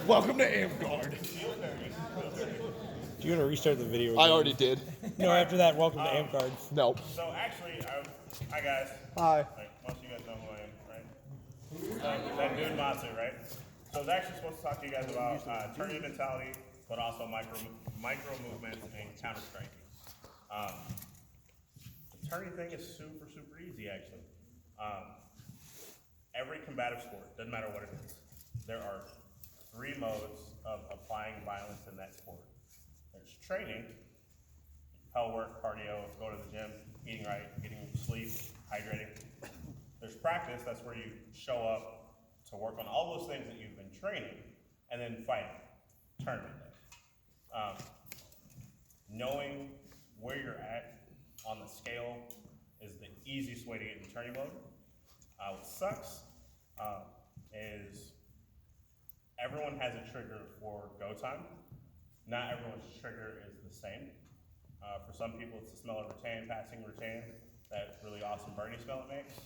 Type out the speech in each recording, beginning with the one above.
Welcome to Amguard. Do you want to restart the video again? I already did. No, after that, welcome to Amguard. Nope. So actually, hi guys. Hi. Like, most of you guys know who I am, right? That dude Matsu, right? So I was actually supposed to talk to you guys about tourney mentality, but also micro movements and counter striking. The tourney thing is super easy actually. Every combative sport, doesn't matter what it is, there are 3 modes of applying violence in that sport. There's training, hell work, cardio, go to the gym, eating right, getting sleep, hydrating. There's practice, that's where you show up to work on all those things that you've been training, and then fighting, tournament day. Knowing where you're at on the scale is the easiest way to get in tourney mode. What sucks is everyone has a trigger for go time. Not everyone's trigger is the same. For some people, it's the smell of rattan, passing rattan, that really awesome burning smell it makes.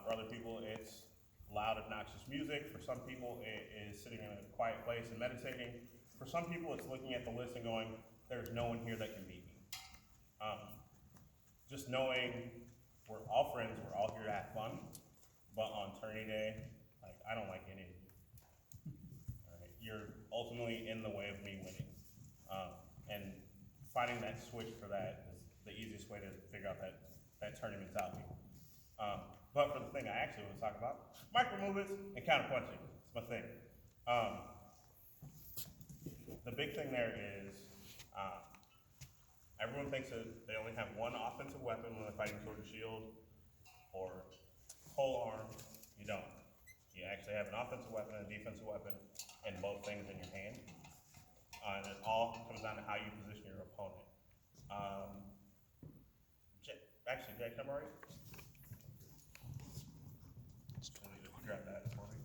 For other people, it's loud, obnoxious music. For some people, it is sitting in a quiet place and meditating. For some people, it's looking at the list and going, there's no one here that can beat me. Just knowing we're all friends, we're all here to have fun, but on tourney day, like, I don't like any of you. All right? You're ultimately in the way of me winning. And finding that switch for that is the easiest way to figure out that tourney mentality. But for the thing I actually want to talk about, micro movements and counter punching. It's my thing. The big thing there is everyone thinks that they only have one offensive weapon when they're fighting sword and shield or pole arm. You don't. You actually have an offensive weapon and a defensive weapon and both things in your hand. And it all comes down to how you position your opponent. Actually, Jay, come right. Grab that for me.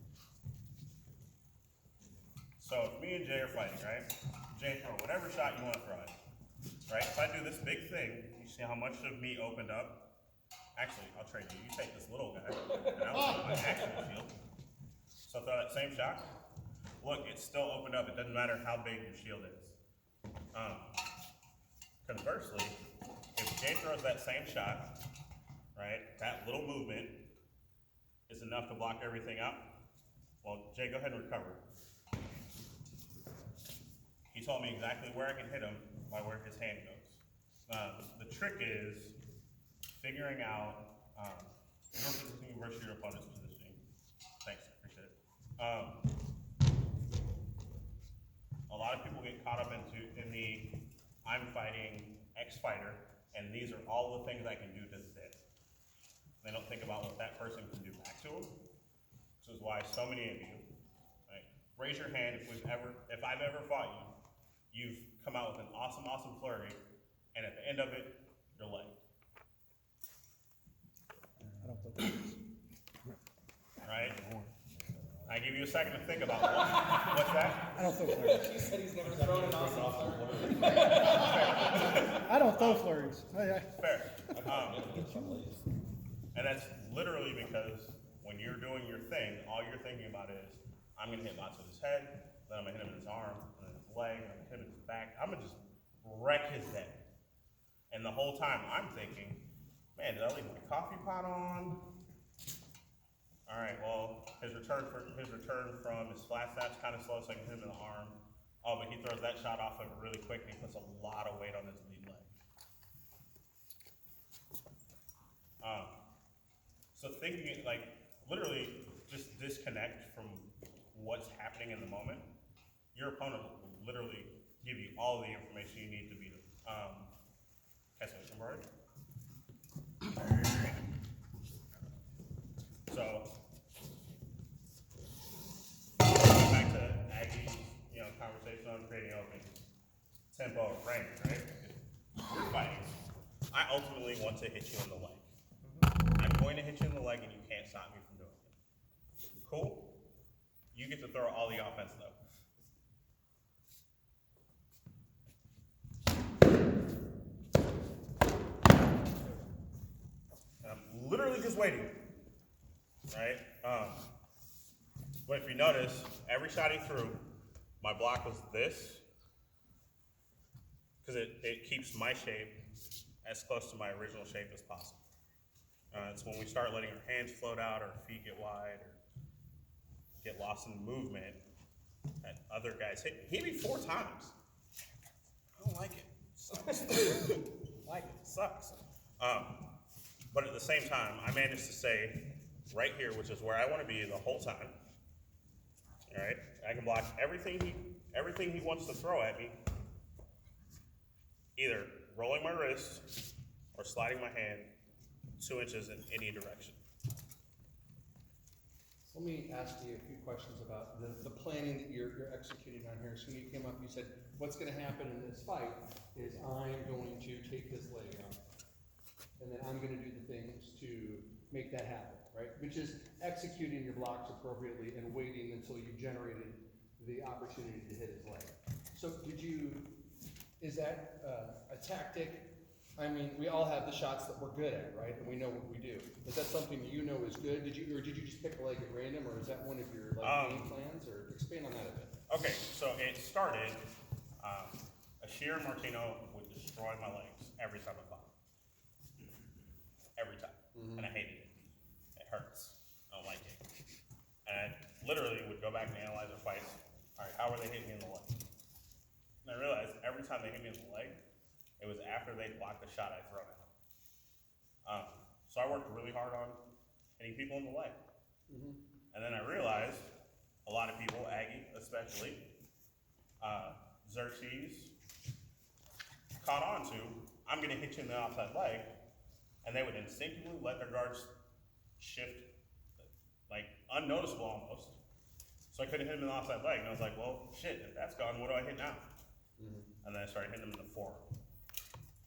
So if me and Jay are fighting, right? Jay, throw whatever shot you want to throw at. Right? If I do this big thing, you see how much of me opened up? Actually, I'll trade you. You take this little guy, and I'll take my actual shield. So throw that same shot. Look, it's still opened up. It doesn't matter how big your shield is. Conversely, if Jay throws that same shot, right, that little movement is enough to block everything out. Well, Jay, go ahead and recover. He told me exactly where I can hit him by where his hand goes. The trick is figuring out your positioning versus your opponent's positioning. Thanks, appreciate it. A lot of people get caught up in the I'm fighting X fighter, and these are all the things I can do to this. They don't think about what that person can do back to them. This is why so many of you, right, raise your hand if I've ever fought you, you've come out with an awesome flurry, and at the end of it, you're legged. Right? I give you a second to think about what's that? I don't throw flurries. He said he's never thrown an awesome flurry. I don't throw flurries. Fair. And that's literally because when you're doing your thing, all you're thinking about is, I'm going to hit Matsu in his head, then I'm going to hit him in his arm, and then his leg, and I'm going to hit him in his back. I'm going to just wreck his head. And the whole time I'm thinking, man, did I leave my coffee pot on? All right, well, his return from his flat snap's kind of slow, so I can hit him in the arm. Oh, but he throws that shot off of it really quick, and he puts a lot of weight on his lead leg. So thinking, like, literally just disconnect from what's happening in the moment. Your opponent will literally give you all the information you need to beat him. Can I switch from word? So, back to Aggie's, conversation on creating open tempo of range, right? If you're fighting, I ultimately want to hit you in the leg. I'm going to hit you in the leg and you can't stop me from doing it. Cool? You get to throw all the offense though. And I'm literally just waiting, right? But if you notice, every shot he threw, my block was this, because it keeps my shape as close to my original shape as possible. It's when we start letting our hands float out, our feet get wide, or get lost in movement, that other guys hit me. He hit me 4 times. I don't like it. Sucks. Like it. Sucks. But at the same time, I managed to stay right here, which is where I want to be the whole time. All right? I can block everything he wants to throw at me, either rolling my wrist or sliding my hand 2 inches in any direction. Let me ask you a few questions about the planning that you're executing on here. So when you came up, you said, what's gonna happen in this fight is I'm going to take his leg out, and then I'm gonna do the things to make that happen, right? Which is executing your blocks appropriately and waiting until you generated the opportunity to hit his leg. So is that a tactic? I mean, we all have the shots that we're good at, right? And we know what we do. Is that something you know is good? Did you just pick a leg at random, or is that one of your game plans? Or expand on that a bit. Okay, so it started, a sheer Martino would destroy my legs every time I fought. Every time. And I hated it. It hurts. I don't like it. And I literally would go back and analyze their fights. All right, how were they hitting me in the leg? And I realized every time they hit me in the leg, it was after they blocked the shot I thrown out. So I worked really hard on hitting people in the leg. And then I realized a lot of people, Aggie especially, Xerxes, caught on to, I'm gonna hit you in the outside leg, and they would instinctively let their guards shift, like unnoticeable almost. So I couldn't hit him in the outside leg, and I was like, well, shit, if that's gone, what do I hit now? And then I started hitting them in the forearm.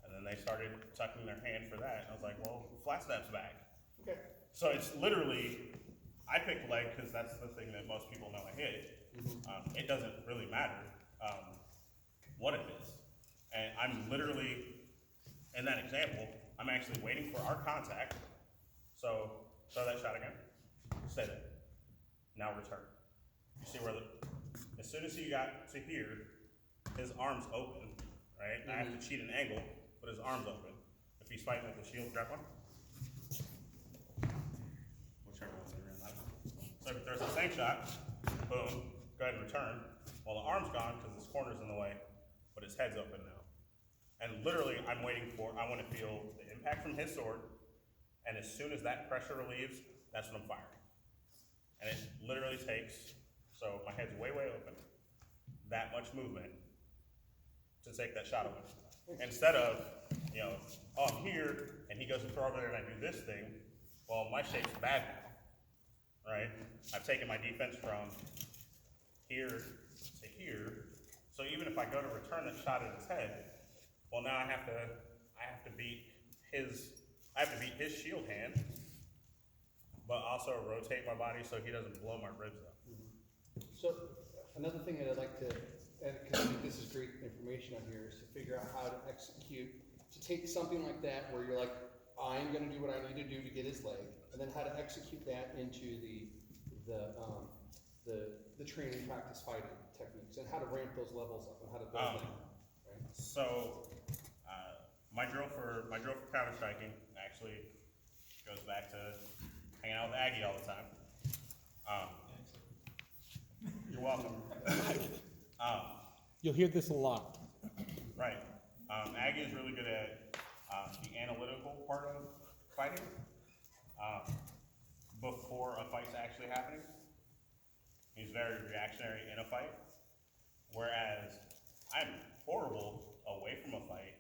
And then they started tucking their hand for that, and I was like, well, flat step's back. Okay. So it's literally, I picked leg because that's the thing that most people know I hit. It doesn't really matter what it is. And I'm literally, in that example, I'm actually waiting for our contact. So throw that shot again, stay there. Now return. You see where as soon as he got to here, his arm's open, right? I have to cheat an angle, but his arm's open. If he's fighting with the shield, grab one. Whichever one's in that. So if he throws the same shot, boom, go ahead and return. Well, the arm's gone because his corner's in the way, but his head's open now. And literally, I'm waiting for, I want to feel the impact from his sword, and as soon as that pressure relieves, that's when I'm firing. And it literally takes, so my head's way, way open, that much movement to take that shot away. Instead of, oh, I'm here, and he goes to throw over there and I do this thing, well, my shape's bad now, right? I've taken my defense from here to here, so even if I go to return that shot at his head, well, now I have to beat his shield hand, but also rotate my body so he doesn't blow my ribs up. So another thing that I'd like to, because I think this is great information on here, is to figure out how to execute, to take something like that where you're like, I'm going to do what I need to do to get his leg, and then how to execute that into the training practice fighting techniques, and how to ramp those levels up, and how to build them. Right? So my drill for counter striking actually goes back to hanging out with Aggie all the time. You're welcome. You'll hear this a lot. Right. Aggie is really good at the analytical part of fighting before a fight's actually happening. He's very reactionary in a fight, whereas I'm horrible away from a fight,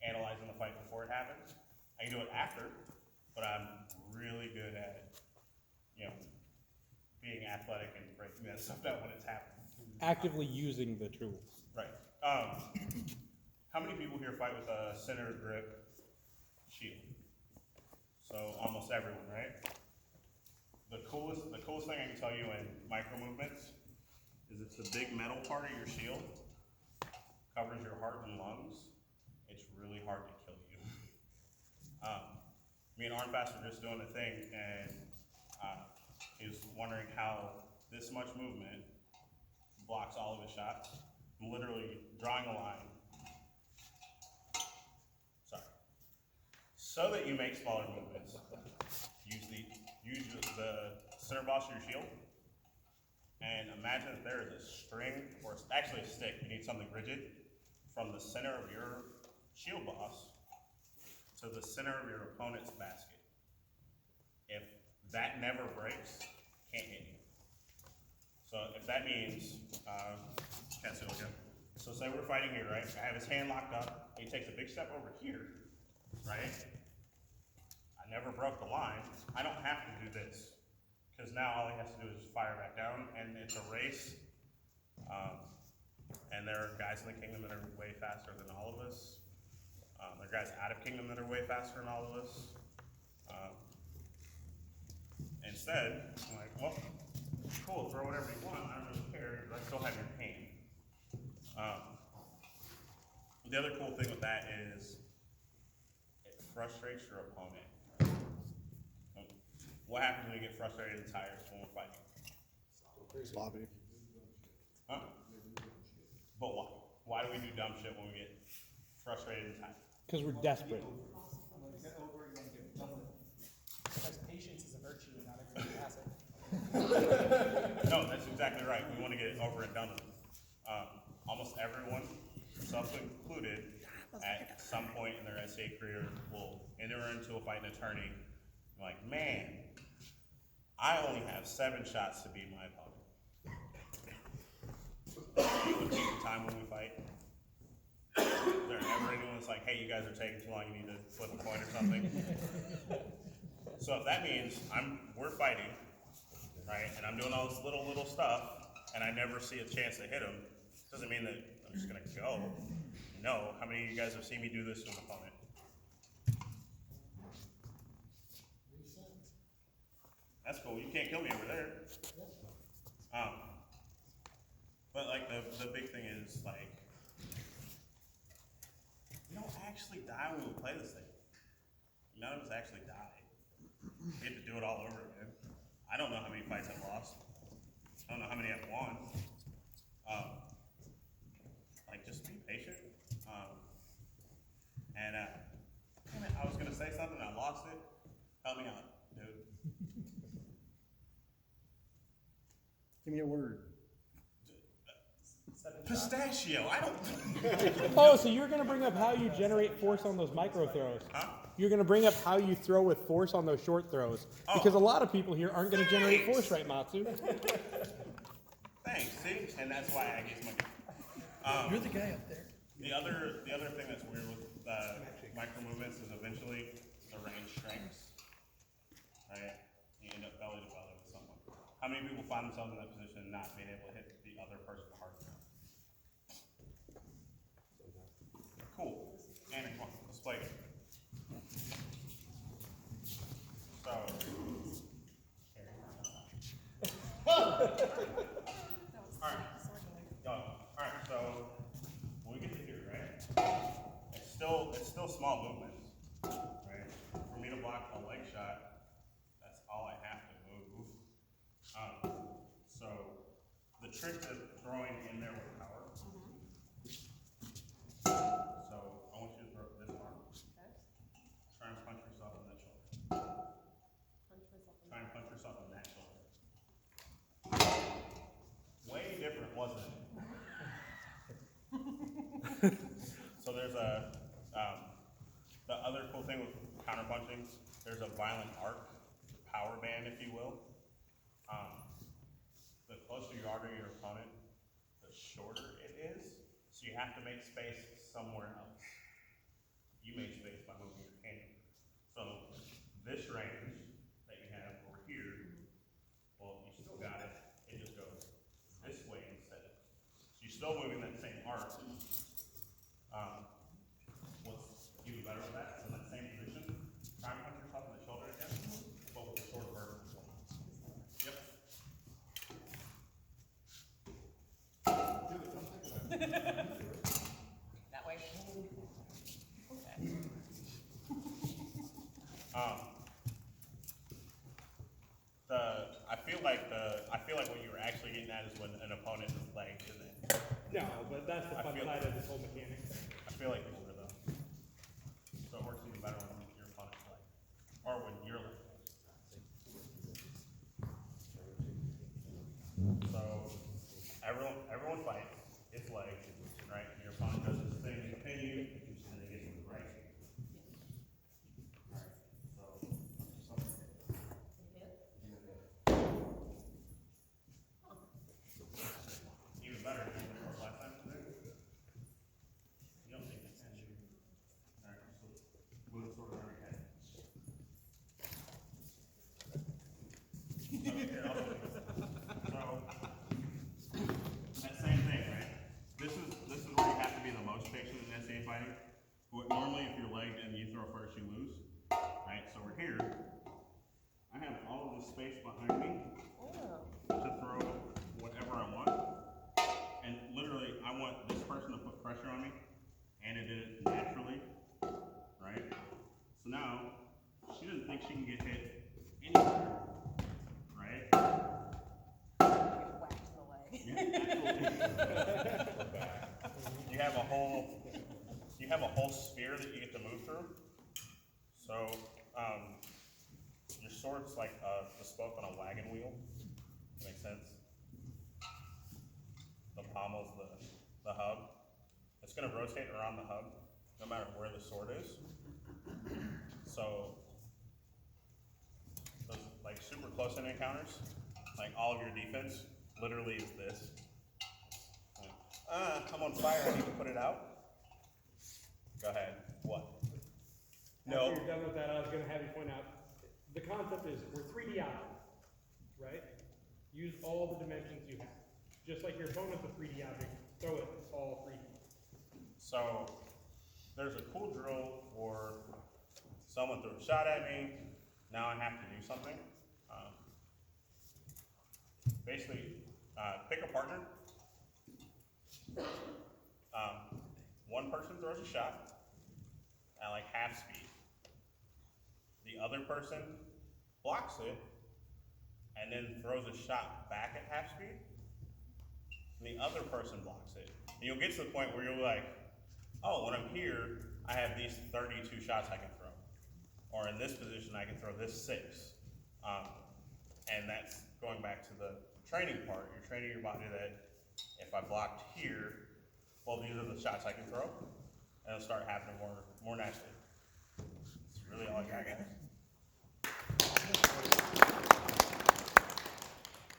analyzing the fight before it happens. I can do it after, but I'm really good at, being athletic and breaking that stuff out when it's happening. Actively using the tools. Right. How many people here fight with a center grip shield? So almost everyone, right? The coolest thing I can tell you in micro movements is it's the big metal part of your shield, covers your heart and lungs. It's really hard to kill you. Me and Armfast were just doing a thing, and he was wondering how this much movement blocks all of his shots. I'm literally drawing a line. Sorry. So that you make smaller movements, use the center boss of your shield, and imagine that there is a string, or it's actually a stick, you need something rigid, from the center of your shield boss to the center of your opponent's basket. If that never breaks, can't hit you. So if that means, can't see it again. So say we're fighting here, right? I have his hand locked up, he takes a big step over here, right? I never broke the line. I don't have to do this, because now all he has to do is just fire back down, and it's a race. And there are guys in the kingdom that are way faster than all of us. There are guys out of kingdom that are way faster than all of us. Instead, I'm like, well, cool, throw whatever you want, I don't really care, I still have your hand. The other cool thing with that is it frustrates your opponent. What happens when you get frustrated and tired when we're fighting? Sloppy. Huh? But why? Why do we do dumb shit when we get frustrated and tired? Because we're desperate. Get over, you want to get done with it. Because patience is a virtue and not everybody has it. No, that's exactly right. We want to get it over and done with. Almost everyone, self included, at some point in their SA career will enter into a fight in a tourney. Like, man, I only have 7 shots to beat my opponent. The peak of time when we fight, is there ever anyone that's like, hey, you guys are taking too long, you need to flip a coin or something? So if that means we're fighting, right, and I'm doing all this little stuff, and I never see a chance to hit him, doesn't mean that I'm just gonna go. No, how many of you guys have seen me do this to an opponent? That's cool, you can't kill me over there. But like the big thing is like, we don't actually die when we play this thing. None of us actually die. We get to do it all over again. I don't know how many fights I've lost. I don't know how many I've won. Like, just be patient. Damn it, I was gonna say something, I lost it. Help me out, dude. Give me a word. Pistachio, I don't. Oh, so you're going to bring up how you generate force on those micro throws. Huh? You're going to bring up how you throw with force on those short throws. Because a lot of people here aren't going to generate force, right, Matsu? Thanks, see? And that's why I get my. You're the guy up there. The other thing that's weird with micro movements is eventually the range shrinks. Right? You end up belly to belly with someone. How many people find themselves in that position and not being able to hit the other person hard enough? Cool. Andy, come on, let's play it. So. Alright, so when we get to here, right? It's still small movements. Right? For me to block a leg shot, that's all I have to move. So the trick to throwing in there with power. So I want you to throw this arm. Try and punch yourself in that shoulder. Try and punch yourself in that shoulder. Way different, wasn't it? So there's the other cool thing with counterpunching, there's a violent arc, power band, if you will. The closer you are to your opponent, the shorter it is. So you have to make space somewhere else. You make space by moving your hand. So this range that you have over here, well, you still got it. It just goes this way instead. So you're still moving that same arc. What's even better with that is in that same position, try and punch yourself in the shoulder again, but with a short vertical. Yep. That way. I feel like what you were actually getting at is when an opponent is leg isn't. No, but that's the I fun feel- side of this whole mechanic thing. I feel like it's over though. So it works even better when your opponent's leg. Or when you're leg. So everyone fights, it's leg, right? Your opponent does his thing to pin you, and then he gets to the right. Alright, so even better, you know what last time today? You don't think it's you. Alright, so move it sort of around your head. So, here, I'll show you. So, that same thing, right? This is where you have to be the most patient in SCA fighting. Normally, if you're legged and you throw first, you lose, right? So we're here. I have all of this space behind me to throw whatever I want. And literally, I want this person to put pressure on me, and it did it naturally, right? So now, she doesn't think she can get hit anywhere, right? Whacked in the leg. Yeah, absolutely. You have a whole sphere that you get to move through. So, your sword's like the spoke on a wagon wheel. Makes sense? The pommel's the hub. It's gonna rotate around the hub, no matter where the sword is. So, those like super close-in encounters, like all of your defense, literally is this. I'm on fire, I need to put it out. Go ahead, what? No. After you're done with that, I was gonna have you point out, the concept is we're 3D objects, right? Use all the dimensions you have. Just like your opponent's a 3D object, throw it all 3D. So, there's a cool drill for someone threw a shot at me, now I have to do something. Basically, pick a partner. One person throws a shot at like half speed. The other person blocks it and then throws a shot back at half speed. And the other person blocks it. And you'll get to the point where you're like, oh, when I'm here, I have these 32 shots I can throw. Or in this position, I can throw this 6. And that's going back to the training part. You're training your body that if I blocked here, well, these are the shots I can throw, and it'll start happening more naturally. That's really all I got, guys.